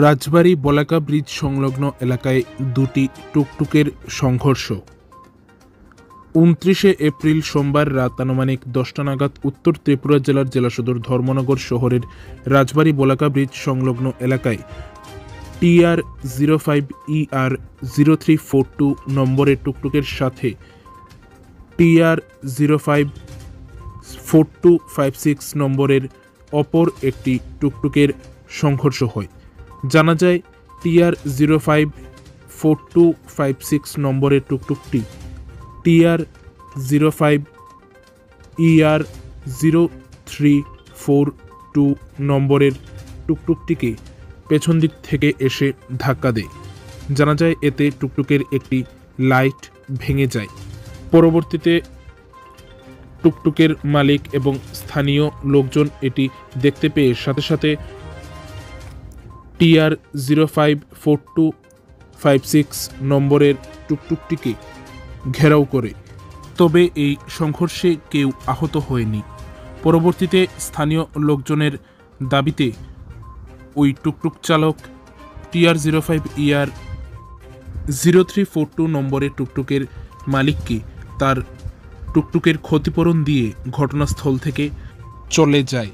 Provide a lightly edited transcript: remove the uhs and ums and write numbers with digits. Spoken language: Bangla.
রাজবাড়ী বলাকা ব্রিজ সংলগ্ন এলাকায় দুটি টুকটুকের সংঘর্ষ। ২৯ এপ্রিল সোমবার রাত আনুমানিক ১০টা নাগাদ উত্তর ত্রিপুরা জেলার জেলাসদর ধর্মনগর শহরের রাজবাড়ী বলাকা ব্রিজ সংলগ্ন এলাকায় TR05ER0342 নম্বরের টুকটুকের সাথে TR054256 নম্বরের অপর একটি টুকটুকের সংঘর্ষ হয়। জানা যায় TR054256 নম্বরের টুকটুকটি TR05ER0342 নম্বরের টুকটুকটিকে পেছন দিক থেকে এসে ধাক্কা দেয়। জানা যায় এতে টুকটুকের একটি লাইট ভেঙে যায়। পরবর্তীতে টুকটুকের মালিক এবং স্থানীয় লোকজন এটি দেখতে পেয়ে সাথে সাথে TR054256 নম্বরের টুকটুকটিকে ঘেরাও করে, তবে এই সংঘর্ষে কেউ আহত হয়নি। পরবর্তীতে স্থানীয় লোকজনের দাবিতে ওই টুকটুক চালক TR05ER0342 নম্বরের টুকটুকের মালিককে তার টুকটুকের ক্ষতিপূরণ দিয়ে ঘটনাস্থল থেকে চলে যায়।